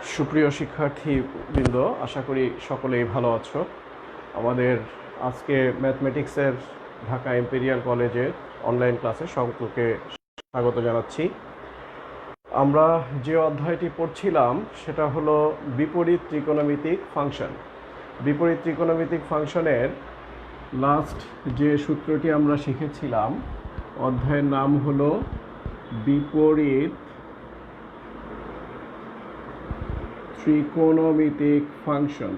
সুপ্রিয় শিক্ষার্থীবৃন্দ, আশা করি সকলেই ভালো আছো। আমাদের আজকে ম্যাথমেটিক্সের ঢাকা ইম্পেরিয়াল কলেজের অনলাইন ক্লাসে সকলকে স্বাগত জানাচ্ছি। আমরা যে অধ্যায়টি পড়ছিলাম সেটা হলো বিপরীত ত্রিকোণমিতিক ফাংশন। বিপরীত ত্রিকোণমিতিক ফাংশনের লাস্ট যে সূত্রটি আমরা শিখেছিলাম, অধ্যায়ের নাম হলো বিপরীত ত্রিকোণমিতিক ফাংশন।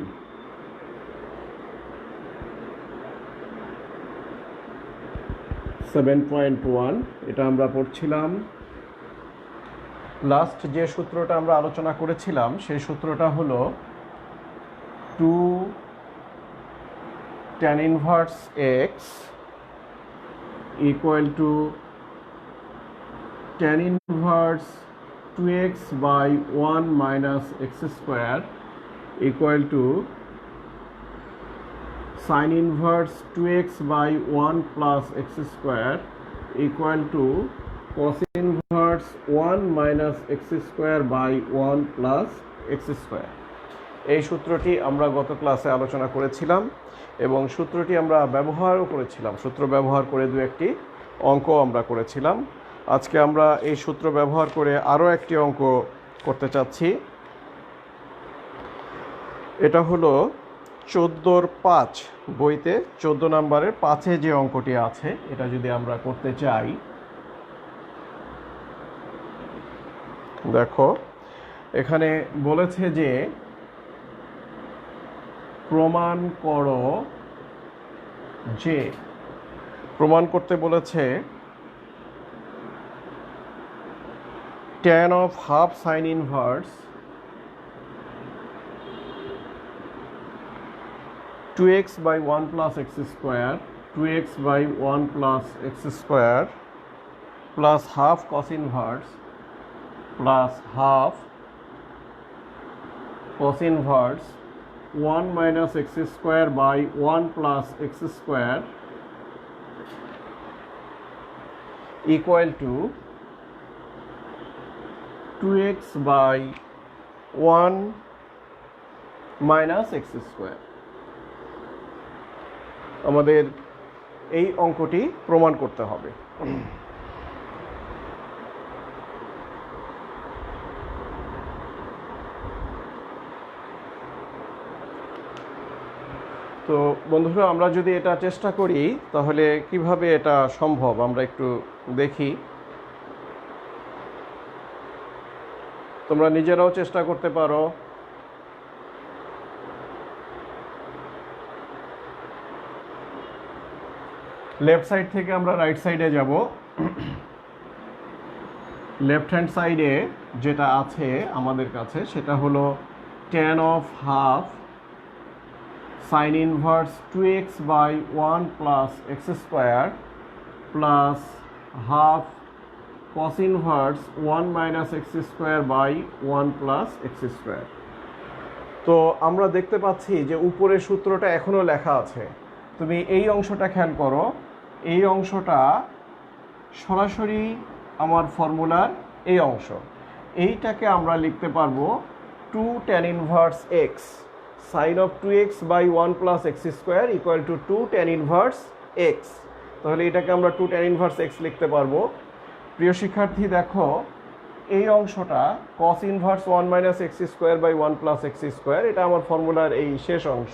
সেভেন পয়েন্ট ওয়ান, এটা আমরা পড়ছিলাম। লাস্ট যে সূত্রটা আমরা আলোচনা করেছিলাম সেই সূত্রটা হলো 2 tan inverse x equal to tan inverse 2x by 1 minus x square equal to sin inverse 2x by 1 plus x square equal to cos inverse 1 minus x square by 1 plus x square। এই সূত্রটি আমরা গত ক্লাসে আলোচনা করেছিলাম এবং সূত্রটি আমরা ব্যবহারও করেছিলাম। সূত্র ব্যবহার করে দু একটি অঙ্ক আমরা করেছিলাম। আজকে আমরা এই সূত্র ব্যবহার করে আরও একটি অঙ্ক করতে চাচ্ছি। এটা হলো 14-র 5, বইতে 14 নম্বরের 5-এ যে অঙ্কটি আছে, এটা যদি আমরা করতে চাই, দেখো এখানে বলেছে যে প্রমাণ করো যে, প্রমাণ করতে বলেছে tan of half sin inverse 2x by 1 plus x square 2x by 1 plus x square plus half cos inverse plus half cos inverse 1 minus x square by 1 plus x square equal to 2x by 1 minus x square। আমাদের এই অঙ্কটি প্রমাণ করতে হবে। তো বন্ধুরা, আমরা যদি এটা চেষ্টা করি তাহলে কিভাবে এটা সম্ভব আমরা একটু দেখি। তোমরা নিজেরাও চেষ্টা করতে পারো। লেফট সাইড থেকে আমরা রাইট সাইডে যাব। লেফট হ্যান্ড সাইডে যেটা আছে আমাদের কাছে সেটা হলো tan of half sin inverse 2x by 1 plus x square plus half cos inverse 1 minus x square by 1 plus x square। তো আমরা দেখতে পাচ্ছি যে উপরের সূত্রটা এখনও লেখা আছে। তুমি এই অংশটা খেয়াল করো, এই অংশটা সরাসরি আমার ফর্মুলার এই অংশ। এইটাকে আমরা লিখতে পারবো 2 tan inverse x sin of 2x by 1 plus x square equal to 2 tan inverse x। তাহলে এটাকে আমরা 2 tan inverse x লিখতে পারবো। প্রিয় শিক্ষার্থী, দেখো এই অংশটা cos inverse 1 minus x square by 1 plus x square, এটা আমার ফর্মুলার এই শেষ অংশ।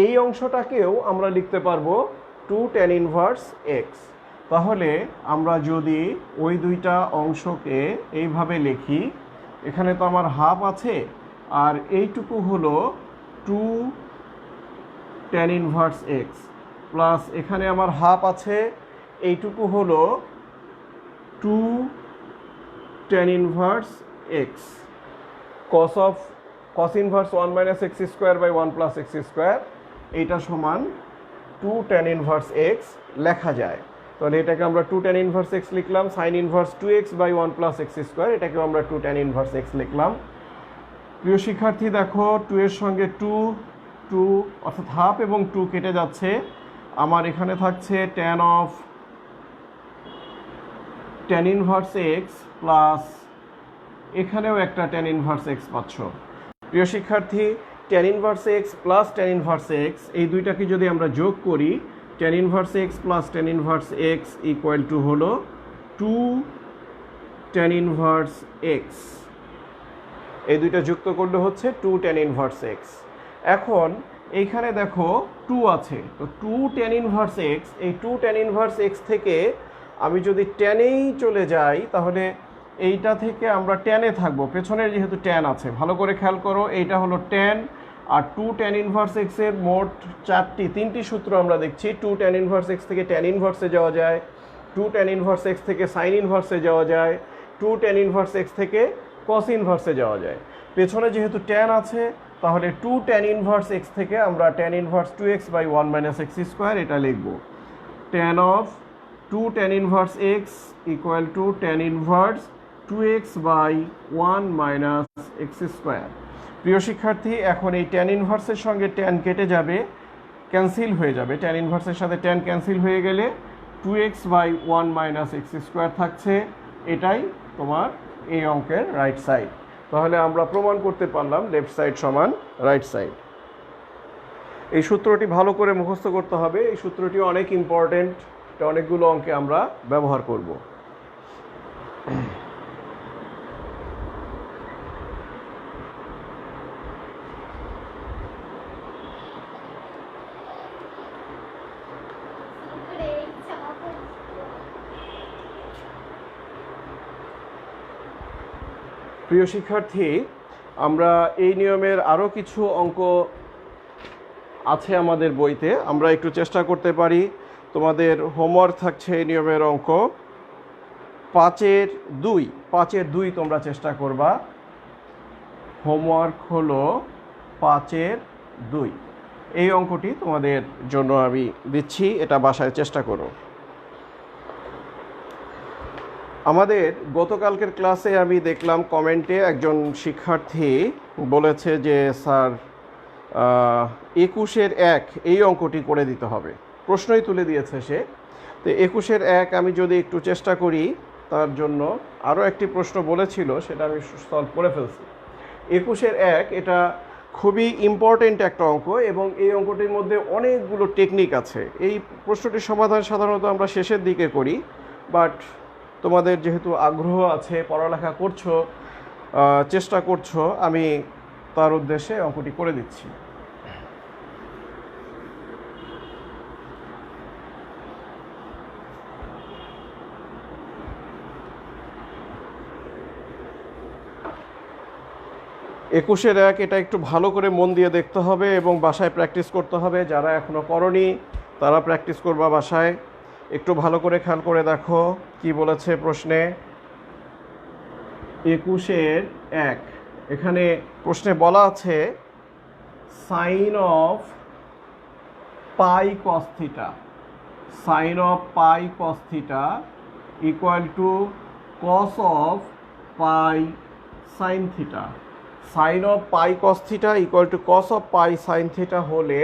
এই অংশটাকেও আমরা লিখতে পারবো 2 tan inverse x। তাহলে আমরা যদি ওই দুইটা অংশকে এইভাবে লিখি, এখানে তো আমার হাফ আছে আর এইটুকু হলো 2 tan inverse x প্লাস এখানে আমার হাফ আছে, এইটুকু হলো 2 tan inverse x cos inverse 1 minus x square by 1 plus x square, এইটা সমান 2 tan inverse x লেখা যায়। তাহলে এটাকে আমরা 2 tan inverse x লিখলাম। sin inverse 2x by 1 plus x square, এটাকেও আমরা 2 tan inverse x লিখলাম। প্রিয় শিক্ষার্থী, দেখো 2 এর সঙ্গে 2 অর্থাৎ হাফ এবং 2 কেটে যাচ্ছে। আমার এখানে থাকছে tan inverse x plus এখানেও একটা tan ইনভার্স এক্স পাচ্ছ। প্রিয় শিক্ষার্থী, tan inverse x plus tan inverse x এই দুইটাকে যদি আমরা যোগ করি, tan inverse x plus tan inverse x equal two হলো 2 tan ইনভার্স এক্স। এই দুইটা যুক্ত করলে হচ্ছে 2 tan ইনভার্স এক্স। এখন এইখানে দেখো 2 আছে, তো 2 tan ইনভার্স এক্স, এই 2 tan ইনভার্স এক্স থেকে আমি যদি ট্যানেই চলে যাই তাহলে এইটা থেকে আমরা ট্যানে থাকবো, পেছনের যেহেতু ট্যান আছে। ভালো করে খেয়াল করো, এইটা হলো ট্যান, আর 2 tan ইনভার্স এক্সের মোট তিনটি সূত্র আমরা দেখছি। 2 tan ইনভার্স এক্স থেকে ট্যান ইনভার্সে যাওয়া যায়, 2 tan ইনভার্স এক্স থেকে সাইন ইনভার্সে যাওয়া যায়, 2 tan ইনভার্স এক্স থেকে কস ইনভার্সে যাওয়া যায়। পেছনে যেহেতু ট্যান আছে তাহলে 2 tan ইনভার্স এক্স থেকে আমরা tan inverse 2x by 1 minus x square এটা লিখব। tan of 2 tan inverse x equal to tan inverse 2x by 1 minus x square. প্রিয় শিক্ষার্থী, এখন এই tan ইনভার্সের সঙ্গে tan কেটে যাবে, ক্যান্সেল হয়ে যাবে। tan ইনভার্সের সাথে tan ক্যান্সেল হয়ে গেলে 2x by 1 minus x square থাকছে। এটাই তোমার এই অঙ্কের রাইট সাইড। তাহলে আমরা প্রমাণ করতে পারলাম লেফট সাইড সমান রাইট সাইড। এই সূত্রটি ভালো করে মুখস্থ করতে হবে, এই সূত্রটি অনেক ইম্পর্টেন্ট, এটা অনেকগুলো অঙ্কে আমরা ব্যবহার করব। প্রিয় শিক্ষার্থী, আমরা এই নিয়মের আরও কিছু অঙ্ক আছে আমাদের বইতে, আমরা একটু চেষ্টা করতে পারি। তোমাদের হোমওয়ার্ক থাকছে এই নিয়মের অঙ্ক 5-এর 2 তোমরা চেষ্টা করবা। হোমওয়ার্ক হলো 5-এর 2। এই অঙ্কটি তোমাদের জন্য আমি দিচ্ছি, এটা বাসায় চেষ্টা করো। আমাদের গতকালকের ক্লাসে আমি দেখলাম কমেন্টে একজন শিক্ষার্থী বলেছে যে স্যার 21-এর 1 এই অঙ্কটি করে দিতে হবে, প্রশ্নই তুলে দিয়েছে সে। তো 21-এর 1 আমি যদি একটু চেষ্টা করি, তার জন্য আরও একটি প্রশ্ন বলেছিল, সেটা আমি সলভ করে ফেলছি। 21-এর 1 এটা খুবই ইম্পর্টেন্ট একটা অঙ্ক, এবং এই অঙ্কটির মধ্যে অনেকগুলো টেকনিক আছে। এই প্রশ্নটির সমাধান সাধারণত আমরা শেষের দিকে করি, বাট তোমাদের যেহেতু আগ্রহ আছে, পড়ালেখা করছো, চেষ্টা করছো, আমি তার উদ্দেশ্যে অঙ্কটি করে দিচ্ছি। একুশের 1 এটা একটু ভালো করে মন দিয়ে দেখতে হবে এবং বাসায় প্র্যাকটিস করতে হবে। যারা এখনও করনি তারা প্র্যাকটিস করবা বাসায়। একটু ভালো করে খেয়াল করে দেখো কি বলেছে প্রশ্নে। 21-এর 1 এখানে প্রশ্নে বলা আছে sine of pi cos theta, sine of pi cos theta equal to cos of pi sine theta. Sine of pi cos theta equal to cos of pi sine theta হলে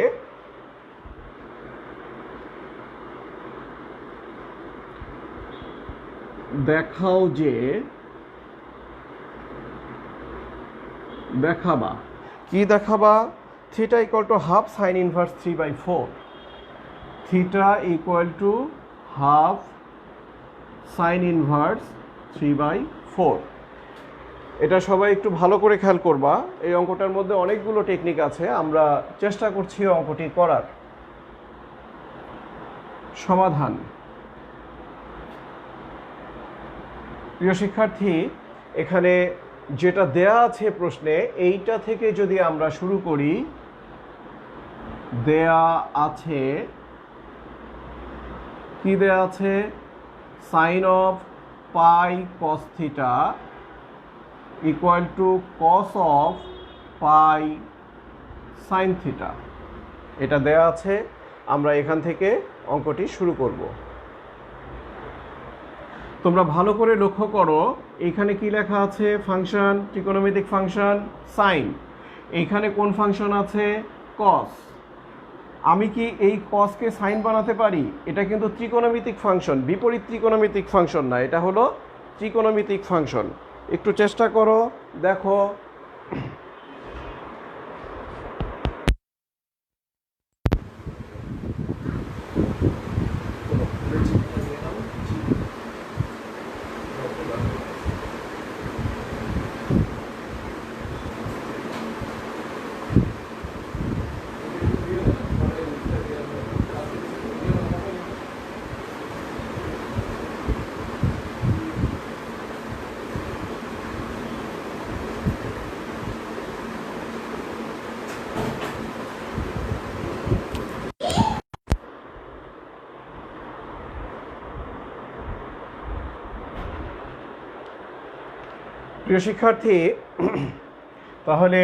দেখাও যে, দেখাবা কি দেখাবা, theta equal to half sine inverse 3/4, theta equal to half sine inverse 3/4। এটা সবাই একটু ভালো করে খেয়াল করবা। এই অঙ্কটার মধ্যে অনেকগুলো টেকনিক আছে, আমরা চেষ্টা করছি অঙ্কটি করার। সমাধান। প্রিয় শিক্ষার্থী, এখানে যেটা দেয়া আছে প্রশ্নে, এইটা থেকে যদি আমরা শুরু করি, দেয়া আছে কি দেয়া আছে, sine of pi cos theta equal to cos of pi sine theta, এটা দেয়া আছে। আমরা এখান থেকে অঙ্কটি শুরু করব। তোমরা ভালো করে লক্ষ্য করো, এইখানে কি লেখা আছে, ফাংশন, ত্রিকোণমিতিক ফাংশন সাইন। এইখানে কোন ফাংশন আছে, কস। আমি কি এই কসকে সাইন বানাতে পারি? এটা কিন্তু ত্রিকোণমিতিক ফাংশন, বিপরীত ত্রিকোণমিতিক ফাংশন না, এটা হলো ত্রিকোণমিতিক ফাংশন। একটু চেষ্টা করো, দেখো। প্রিয় শিক্ষার্থী, তাহলে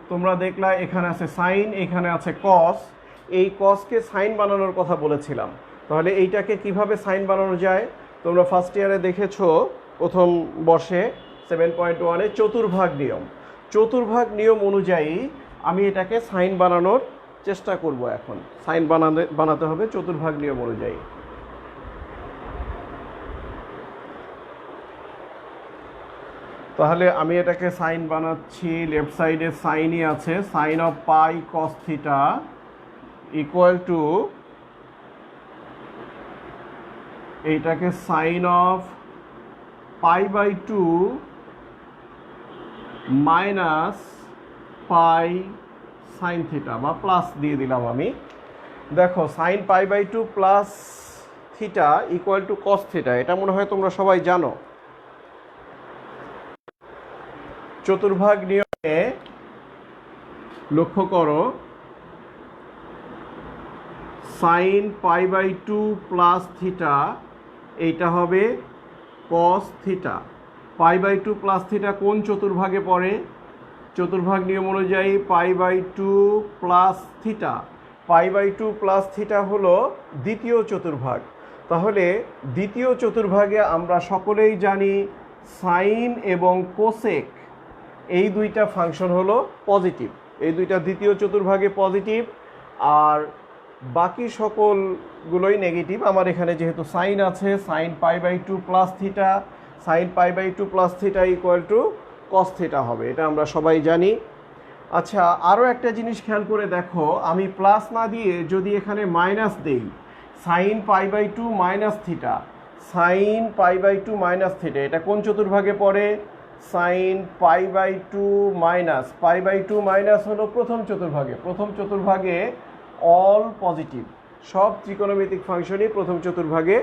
তোমরা দেখলা এখানে আছে সাইন, এখানে আছে কস। এই কসকে সাইন বানানোর কথা বলেছিলাম। তাহলে এইটাকে কিভাবে সাইন বানানো যায় তোমরা ফার্স্ট ইয়ারে দেখেছো, প্রথম বর্ষে 7.1-এ চতুর্ভাগ নিয়ম। চতুর্ভাগ নিয়ম অনুযায়ী আমি এটাকে সাইন বানানোর চেষ্টা করব। এখন সাইন বানাতে হবে চতুর্ভাগ নিয়ম অনুযায়ী। তাহলে আমি এটাকে সাইন বানাচ্ছি। লেফট সাইডে সাইনই আছে, sine of pi cos theta equal to, এইটাকে sine of π/2 minus pi sine theta, বা প্লাস দিয়ে দিলাম আমি। দেখো sine π/2 plus theta equal to cos theta, এটা মনে হয় তোমরা সবাই জানো। চতুর্ভাগ নিয়মে লক্ষ্য করো, সাইন π/2 প্লাস থিটা এইটা হবে কস থিটা। π/2 প্লাস থিটা কোন চতুর্ভাগে পড়ে? চতুর্ভাগ নিয়ম অনুযায়ী π/2 প্লাস থিটা, π/2 প্লাস থিটা হলো দ্বিতীয় চতুর্ভাগ। তাহলে দ্বিতীয় চতুর্ভাগে আমরা সকলেই জানি সাইন এবং কোসেক এই দুইটা ফাংশন হলো পজিটিভ। এই দুইটা দ্বিতীয় চতুর্ভাগে পজিটিভ, আর বাকি সকলগুলোই নেগেটিভ। আমার এখানে যেহেতু সাইন আছে, sine π/2 plus theta, sine π/2 plus theta equal to cos theta হবে, এটা আমরা সবাই জানি। আচ্ছা, আরও একটা জিনিস খেয়াল করে দেখো, আমি প্লাস না দিয়ে যদি এখানে মাইনাস দেই, sine π/2 minus theta, sine π/2 minus theta, এটা কোন চতুর্ভাগে পড়ে? সাইন π/2 মাইনাস, π/2 মাইনাস হলো প্রথম চতুর্ভাগে। প্রথম চতুর্ভাগে অল পজিটিভ, সব ত্রিকোণমিতিক ফাংশনই প্রথম চতুর্ভাগে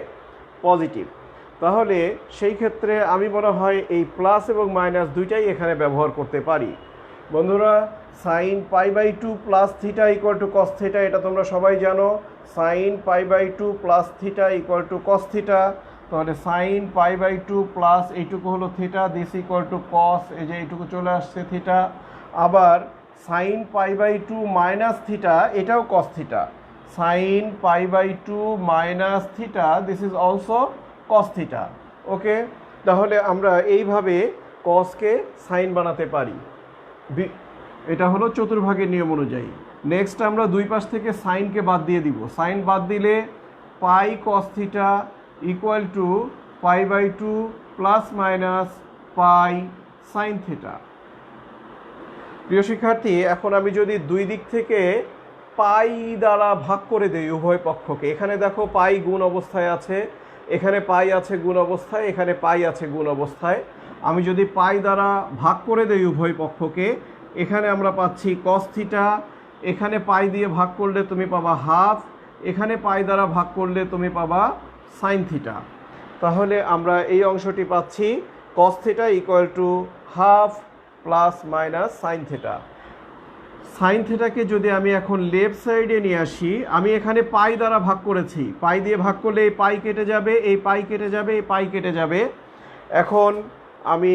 পজিটিভ। তাহলে সেই ক্ষেত্রে আমি মনে হয় এই প্লাস এবং মাইনাস দুইটাই এখানে ব্যবহার করতে পারি। বন্ধুরা, sine π/2 plus theta equal to cos theta, এটা তোমরা সবাই জানো। Sine π/2 plus theta equal to cos theta. তাহলে সাইন π/2 প্লাস এইটুকু হলো theta, this equal to cos, এই যে এইটুকু চলে আসছে থিটা। আবার সাইন π/2 মাইনাস থিটা, এটাও cos theta. Sine π/2 minus theta, this is also cos theta. Okay, তাহলে আমরা এইভাবে কসকে সাইন বানাতে পারি। এটা হলো চতুর্ভাগের নিয়ম অনুযায়ী। নেক্সট আমরা দুই পাশ থেকে সাইনকে বাদ দিয়ে দিব। সাইন বাদ দিলে pi cos theta equal to π/2 plus minus pi sine theta. প্রিয় শিক্ষার্থী, এখন আমি যদি দুই দিক থেকে পাই দ্বারা ভাগ করে দেই উভয় পক্ষকে, এখানে দেখো পাই গুণ অবস্থায় আছে, এখানে পাই আছে গুণ অবস্থায়, এখানে পাই আছে গুণ অবস্থায়। আমি যদি পাই দ্বারা ভাগ করে দেই উভয় পক্ষকে, এখানে আমরা পাচ্ছি কস থিটা, এখানে পাই দিয়ে ভাগ করলে তুমি পাবা হাফ, এখানে পাই দ্বারা ভাগ করলে তুমি পাবা সাইন থিটা। তাহলে আমরা এই অংশটি পাচ্ছি cos theta equal to half plus minus sine theta. Sine থিটাকে যদি আমি এখন লেফট সাইডে নিয়ে আসি, আমি এখানে পাই দ্বারা ভাগ করেছি, পাই দিয়ে ভাগ করলে এই পাই কেটে যাবে, এই পাই কেটে যাবে, এই পাই কেটে যাবে। এখন আমি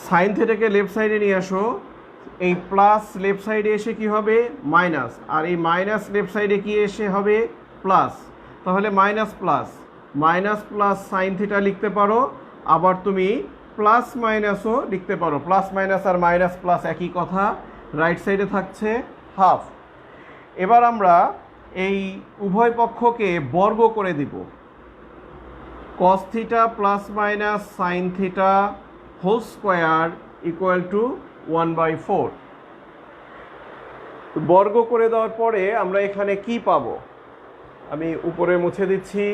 সাইন থিটাকে লেফট সাইডে নিয়ে আসো, এই প্লাস লেফট সাইডে এসে কি হবে? মাইনাস, আর এই মাইনাস লেফট সাইডে কি এসে হবে? প্লাস। তাহলে minus plus, minus plus sine theta লিখতে পারো। আবার তুমি প্লাস মাইনাসও লিখতে পারো, প্লাস মাইনাস আর মাইনাস প্লাস একই কথা, রাইট সাইডে থাকছে হাফ। এবার আমরা এই উভয় পক্ষকে বর্গ করে দিব, cos theta plus minus sine theta whole square equal to 1/4। বর্গ করে দেওয়ার পরে আমরা এখানে কি পাবো, আমি উপরে মুছে দিচ্ছি।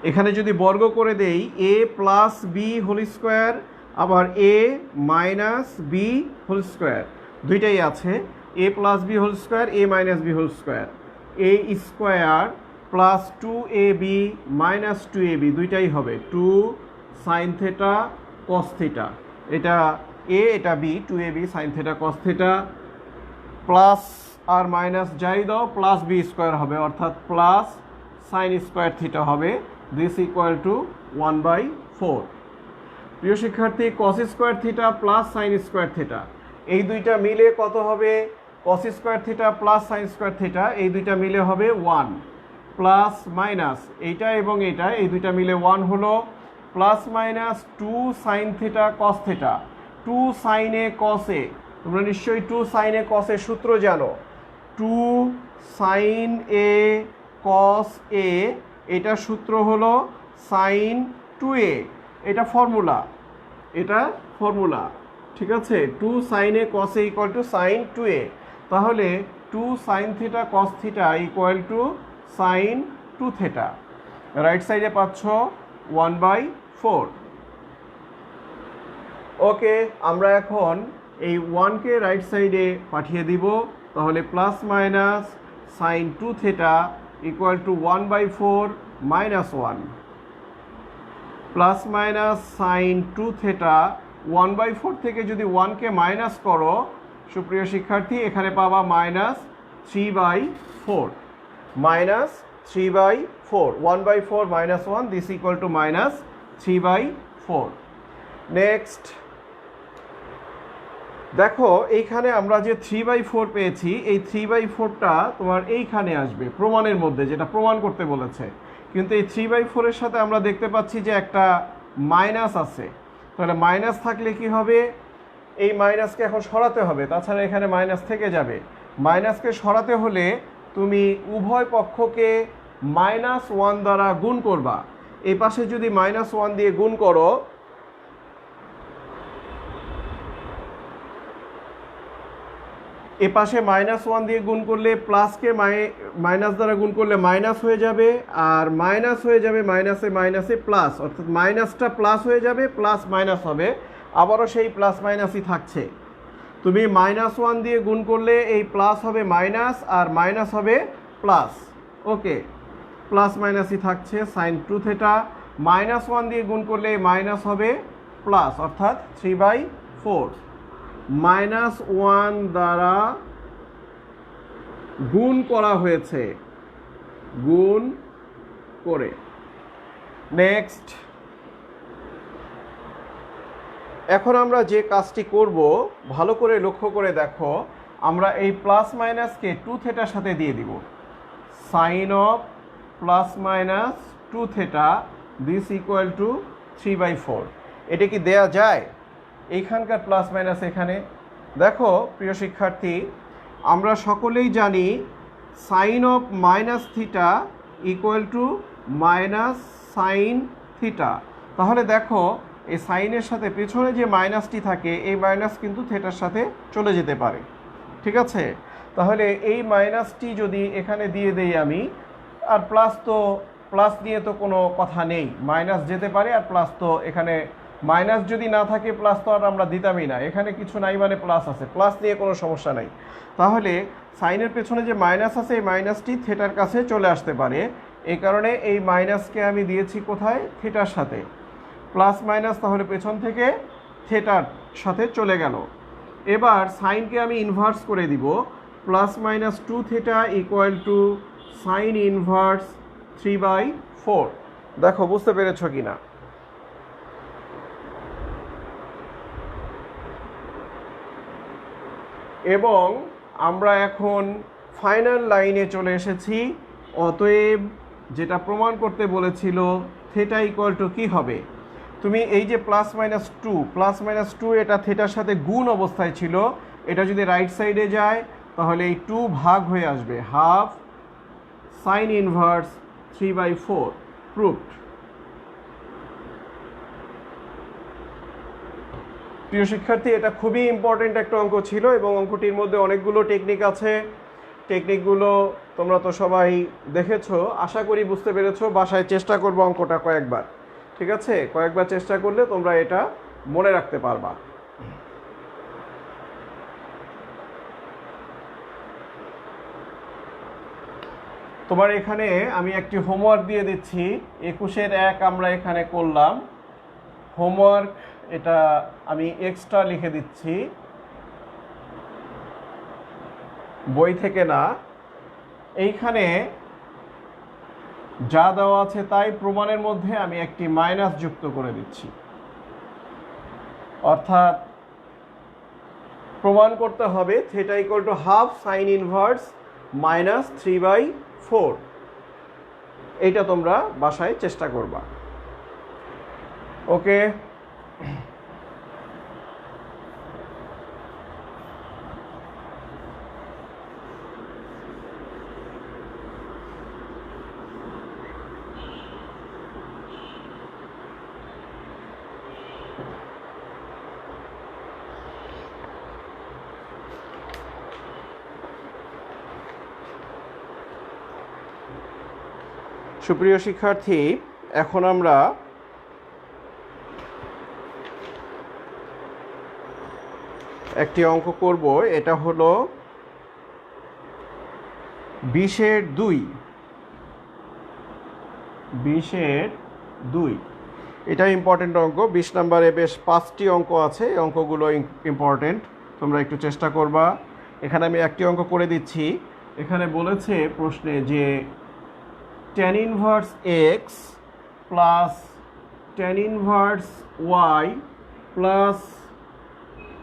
এখানে যদি বর্গ করে দেই A plus B whole square, আবার A minus B whole square, দুইটাই আছে, A plus B whole square, A minus B whole square, A square plus 2ab minus 2ab, দুইটাই হবে 2 সাইন থেটা কস থিটা, এটা এ এটা B, 2ab sine theta cos theta, plus আর minus যাই দাও plus B square হবে, অর্থাৎ plus sine square theta হবে, দিস ইকুয়াল টু 1/4। প্রিয় শিক্ষার্থী, cos square theta plus sine square theta, এই দুইটা মিলে কত হবে, cos square theta plus sine square theta, এই দুইটা মিলে হবে 1, প্লাস মাইনাস এইটা এবং এইটা, এই দুইটা মিলে 1 হলো, plus minus 2 sine theta cos theta, 2 সাইনে কসে, তোমরা নিশ্চয়ই 2 সাইনে কসের সূত্র জানো, 2 সাইন এ কস এ, এটা সূত্র হলো সাইন 2a, এটা ফর্মুলা, এটা ফর্মুলা, ঠিক আছে, 2 sine a cos a equal to sine 2a, তাহলে 2 sine theta cos theta equal to sine 2 theta, right সাইডে পাচ্ছ 1/4। ওকে, আমরা এখন এই 1কে রাইট সাইডে পাঠিয়ে দিব, তাহলে plus minus sign 2 theta equal to 1/4 minus 1, plus minus sign 2 theta 1/4 থেকে যদি 1কে মাইনাস করো সুপ্রিয় শিক্ষার্থী, এখানে পাবা minus 3/4, minus 3/4, 1/4 minus 1, this equal to minus 3/4। Next দেখো, এইখানে আমরা যে 3/4 পেয়েছি, এই 3/4টা তোমার এইখানে আসবে প্রমাণের মধ্যে, যেটা প্রমাণ করতে বলেছে, কিন্তু এই 3/4-এর সাথে আমরা দেখতে পাচ্ছি যে একটা মাইনাস আছে, তাহলে মাইনাস থাকলে কি হবে, এই মাইনাসকে এখন সরাতে হবে, তাছাড়া এখানে মাইনাস থেকে যাবে, মাইনাসকে সরাতে হলে তুমি উভয় পক্ষকে -1 দ্বারা গুণ করবা, এই পাশে যদি -1 দিয়ে গুণ করো, এ পাশে -1 দিয়ে গুণ করলে প্লাসকে মাইনাস দ্বারা গুণ করলে মাইনাস হয়ে যাবে, আর মাইনাস হয়ে যাবে মাইনাসে মাইনাসে প্লাস, অর্থাৎ মাইনাসটা প্লাস হয়ে যাবে, প্লাস মাইনাস হবে, আবারও সেই প্লাস মাইনাসই থাকছে, তুমি -1 দিয়ে গুণ করলে এই প্লাস হবে মাইনাস আর মাইনাস হবে প্লাস, ওকে, প্লাস মাইনাসই থাকছে সাইন 2 থিটা, -1 দিয়ে গুণ করলে মাইনাস হবে প্লাস, অর্থাৎ 3/4, -1 দ্বারা গুণ করা হয়েছে, গুণ করে। নেক্সট, এখন আমরা যে কাজটি করব ভালো করে লক্ষ্য করে দেখো, আমরা এই প্লাস মাইনাসকে 2 থিটার সাথে দিয়ে দিব, sine of plus minus 2 theta, this equal to 3/4, এটা কি দেয়া যায়, এইখানকার প্লাস মাইনাস এখানে দেখো প্রিয় শিক্ষার্থী, আমরা সকলেই জানি sine of minus theta equal to minus sine theta, তাহলে দেখো এই সাইনের সাথে পেছনে যে মাইনাসটি থাকে, এই মাইনাস কিন্তু থিটার সাথে চলে যেতে পারে, ঠিক আছে, তাহলে এই মাইনাসটি যদি এখানে দিয়ে দেই আমি, আর প্লাস তো প্লাস নিয়ে তো কোনো কথা নেই, মাইনাস যেতে পারে, আর প্লাস তো এখানে মাইনাস যদি না থাকে প্লাস তো আর আমরা দিতামই না, এখানে কিছু নাই মানে প্লাস আছে, প্লাস নিয়ে কোনো সমস্যা নাই, তাহলে সাইনের পেছনে যে মাইনাস আছে এই মাইনাসটি থিটার কাছে চলে আসতে পারে, এই কারণে এই মাইনাসকে আমি দিয়েছি কোথায়, থিটার সাথে, প্লাস মাইনাস তাহলে পেছন থেকে থিটার সাথে চলে গেল। এবার সাইনকে আমি ইনভার্স করে দিব, plus minus 2 theta equal to sign inverse 3/4, দেখো বুঝতে পেরেছ কি না। এবং আমরা এখন ফাইনাল লাইনে চলে এসেছি। অতএব যেটা প্রমাণ করতে বলেছিল থিটা ইকুয়াল টু কী হবে, তুমি এই যে +-2 এটা থিটার সাথে গুণ অবস্থায় ছিল, এটা যদি রাইট সাইডে যায় তাহলে এই 2 ভাগ হয়ে আসবে, হাফ সাইন ইনভার্স 3/4 প্রুভড। প্রিয় শিক্ষার্থী, এটা খুবই ইম্পর্টেন্ট একটা অঙ্ক ছিল এবং অঙ্কটির মধ্যে অনেকগুলো টেকনিক আছে। টেকনিকগুলো তোমরা তো সবাই দেখেছো, আশা করি বুঝতে পেরেছো। বাসায় চেষ্টা করবো অঙ্কটা কয়েকবার, ঠিক আছে? কয়েকবার চেষ্টা করলে তোমরা এটা মনে রাখতে পারবা। তোমার এখানে আমি একটি হোমওয়ার্ক দিয়ে দিচ্ছি। 21-1 আমরা এখানে করলাম হোমওয়ার্ক, এটা আমি এক্সট্রা লিখে দিচ্ছি, বই থেকে না। এইখানে যা দেওয়া আছে তাই প্রমাণের মধ্যে আমি একটি মাইনাস যুক্ত করে দিচ্ছি, অর্থাৎ প্রমাণ করতে হবে theta equal to half sine inverse -3/4। এইটা তোমরা বাসায় চেষ্টা করবা। ওকে, সুপ্রিয় শিক্ষার্থী, এখন আমরা একটি অঙ্ক করব। এটা হলো 20-2। 20-2 এটা ইম্পর্টেন্ট অঙ্ক। 20 নম্বরে বেশ 5টি অঙ্ক আছে, এই অঙ্কগুলো ইম্পর্টেন্ট, তোমরা একটু চেষ্টা করবা। এখানে আমি একটি অঙ্ক করে দিচ্ছি। এখানে বলেছে প্রশ্নে যে tan inverse x plus tan inverse y plus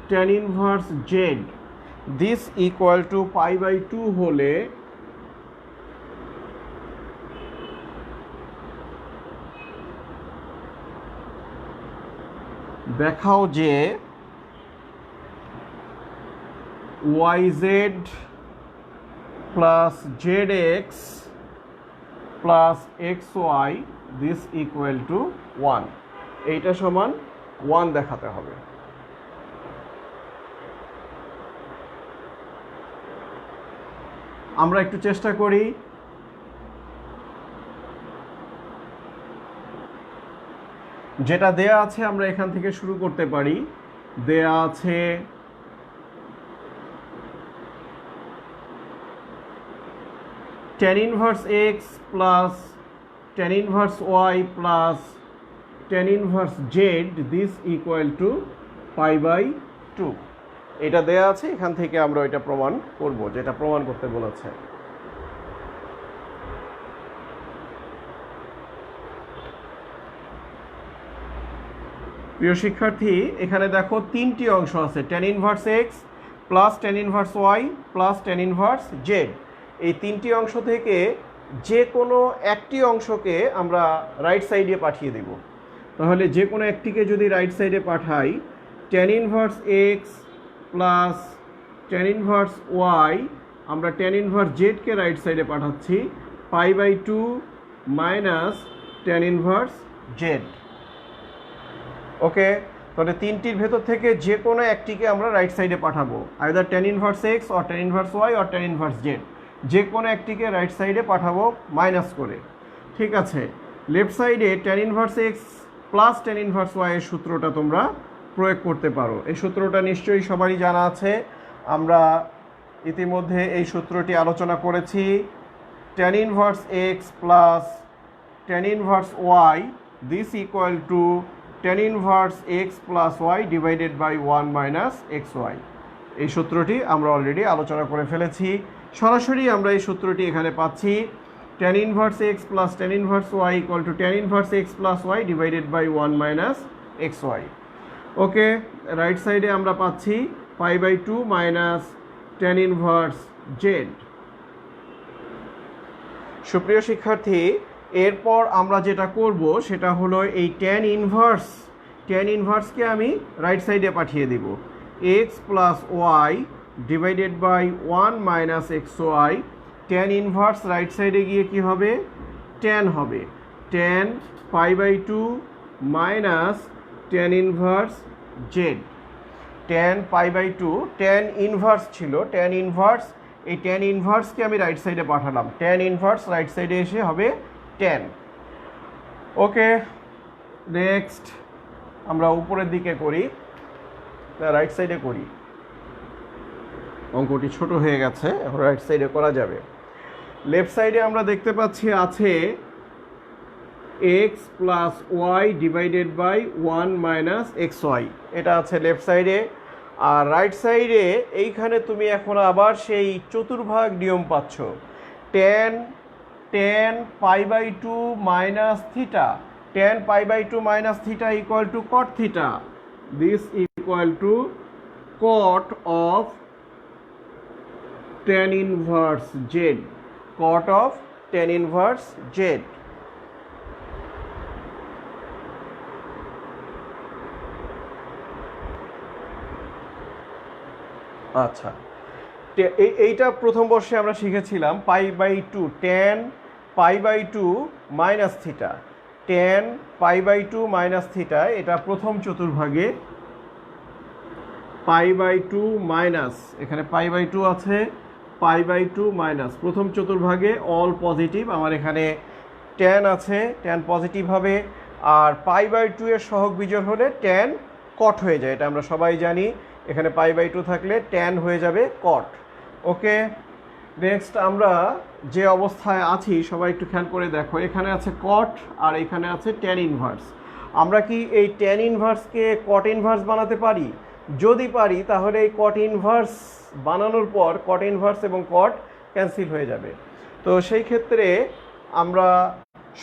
tan inverse z this equal to π/2 হলে দেখাও যে yz plus zx plus xy this equal two 1। এইটা সমান 1 দেখাতে হবে। আমরা একটু চেষ্টা করি। যেটা দেয়া আছে আমরা এখান থেকে শুরু করতে পারি। দেয়া আছে tan inverse x plus tan inverse y plus tan inverse z this equal to π/2। এটা দেয়া আছে, এখান থেকে আমরা এটা প্রমাণ করব, যেটা প্রমাণ করতে বলেছে। প্রিয় শিক্ষার্থী, এখানে দেখো 3টি অংশ আছে, tan inverse x plus tan inverse y plus tan inverse z। এই 3টি অংশ থেকে যে কোনো একটি অংশকে আমরা রাইট সাইডে পাঠিয়ে দেব। তাহলে যে কোনো একটিকে যদি রাইট সাইডে পাঠাই, tan inverse x plus tan inverse y, আমরা tan inverse z কে রাইট সাইডে পাঠাচ্ছি, π/2 মাইনাস tan inverse z। ওকে, তাহলে 3টির ভেতর থেকে যে কোনো একটিকে আমরা রাইট সাইডে পাঠাবো, either tan inverse x or tan inverse y or tan inverse z। যে কোনো একটিকে রাইট সাইডে পাঠাবো মাইনাস করে, ঠিক আছে? লেফট সাইডে tan inverse x plus tan inverse y এর সূত্রটা তোমরা প্রয়োগ করতে পারো। এই সূত্রটা নিশ্চয়ই সবারই জানা আছে, আমরা ইতিমধ্যে এই সূত্রটি আলোচনা করেছি। tan inverse x plus tan inverse y this equal to tan inverse x plus y divided by 1 minus xy। এই সূত্রটি আমরা অলরেডি আলোচনা করে ফেলেছি। সরাসরি আমরা এই সূত্রটি এখানে পাচ্ছি, tan inverse x plus tan inverse y equal to tan inverse x plus y divided by 1 minus xy। Okay, right সাইডে আমরা পাচ্ছি π/2 minus tan inverse z সুপ্রিয় শিক্ষার্থী, এরপর আমরা যেটা করব সেটা হলো এই ট্যান ইনভার্সকে আমি রাইট সাইডে পাঠিয়ে দেব। X plus Y divided by 1 minus x Y, tan inverse right সাইডে গিয়ে কি হবে? ট্যান হবে। Tan pi by 2 minus tan inverse Z. Tan pi by 2 tan inverse ছিল, ট্যান ইনভার্স, এই ট্যান ইনভার্সকে আমি রাইট সাইডে পাঠালাম। ট্যান ইনভার্স রাইট সাইডে এসে হবে ট্যান। ওকে, নেক্সট আমরা উপরের দিকে করি, রাইট সাইডে করি। অঙ্কটি ছোট হয়ে গেছে, এখন রাইট সাইডে করা যাবে। লেফট সাইডে আমরা দেখতে পাচ্ছি আছে x plus Y divided by 1 minus x y, এটা আছে লেফট সাইডে। আর রাইট সাইডে এইখানে তুমি এখন আবার সেই চতুর্ভাগ নিয়ম পাচ্ছ। Tan pi by 2 minus theta, tan pi by 2 minus theta equal to cot theta, this equal to cot of tan inverse z, cot of tan inverse z. আচ্ছা, এইটা প্রথম বর্ষে আমরা শিখেছিলাম pi by 2, tan pi by 2 minus theta, tan pi by 2 minus theta, এটা প্রথম চতুর্ভাগে পাই by 2 minus, এখানে পাই by 2 আছে, পাই বাই 2 মাইনাস, প্রথম চতুর্ভাগে অল পজিটিভ, আমার এখানে ট্যান আছে, ট্যান পজিটিভ হবে। আর পাই বাই 2 এর সহগ বিজোড় হলে ট্যান কট হয়ে যায়, এটা আমরা সবাই জানি। এখানে পাই বাই 2 থাকলে ট্যান হয়ে যাবে কট। ওকে, নেক্সট আমরা যে অবস্থায় আছি সবাই একটু খেয়াল করে দেখো, এখানে আছে কট আর এখানে আছে ট্যান ইনভার্স। আমরা কি এই ট্যান ইনভার্সকে কট ইনভার্স বানাতে পারি? যদি পারি তাহলে এই কট ইনভার্স বানানোর পর কট ইনভার্স এবং কট ক্যান্সেল হয়ে যাবে। তো সেই ক্ষেত্রে আমরা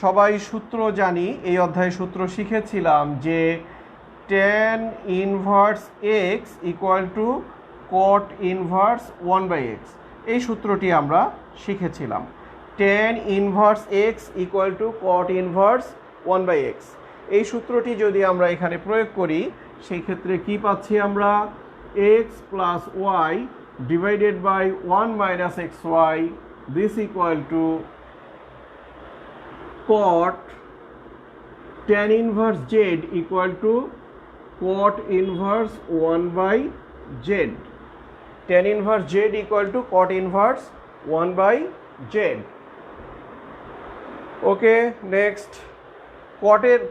সবাই সূত্র জানি, এই অধ্যায়ে সূত্র শিখেছিলাম যে tan inverse x equal to cot inverse 1/x, এই সূত্রটি আমরা শিখেছিলাম। Tan inverse x equal to cot inverse 1/x, এই সূত্রটি যদি আমরা এখানে প্রয়োগ করি সেই ক্ষেত্রে কি পাচ্ছি আমরা? X plus Y divided by 1 minus x y, this equal to cot tan inverse z equal to cot inverse 1/z, tan inverse z equal to cot inverse 1/z। Okay, next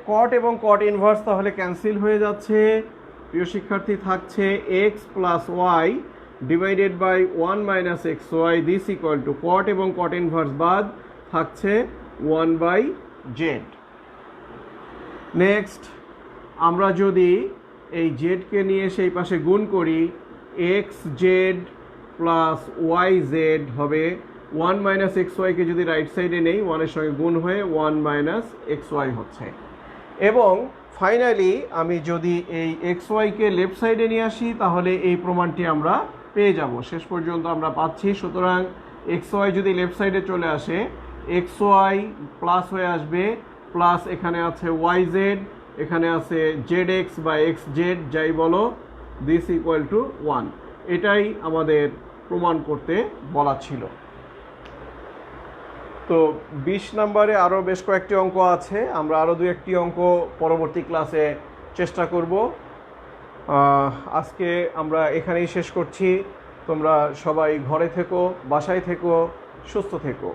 cot এবং cot inverse তাহলে cancel হয়ে যাচ্ছে। প্রিয় শিক্ষার্থী, থাকছে x plus Y divided by 1 minus x y, this equal to cot এবং cot inverse বাদ থাকছে 1/z। নেক্সট আমরা যদি এই জেডকে নিয়ে সেই পাশে গুণ করি, x z plus y z হবে 1 মাইনাস এক্স ওয়াইকে যদি রাইট সাইডে নেই 1 এর সঙ্গে গুণ হয়ে 1 মাইনাস এক্স ওয়াই হচ্ছে। এবং ফাইনালি আমি যদি এই এক্স ওয়াইকে লেফট সাইডে নিয়ে আসি তাহলে এই প্রমাণটি আমরা পেয়ে যাব। শেষ পর্যন্ত আমরা পাচ্ছি। সুতরাং এক্স ওয়াই যদি লেফট সাইডে চলে আসে, এক্স ওয়াই প্লাস হয়ে আসবে, প্লাস এখানে আছে ওয়াই জেড, এখানে আছে জেড এক্স বা এক্স জেড যাই বলো, দিস ইকুয়াল টু 1, এটাই আমাদের প্রমাণ করতে বলা ছিল। তো 20 নম্বরে আরও বেশ কয়েকটি অঙ্ক আছে, আমরা আরও 2-1টি অঙ্ক পরবর্তী ক্লাসে চেষ্টা করব। আজকে আমরা এখানেই শেষ করছি। তোমরা সবাই ঘরে থেকো, বাসায় থেকো, সুস্থ থেকো।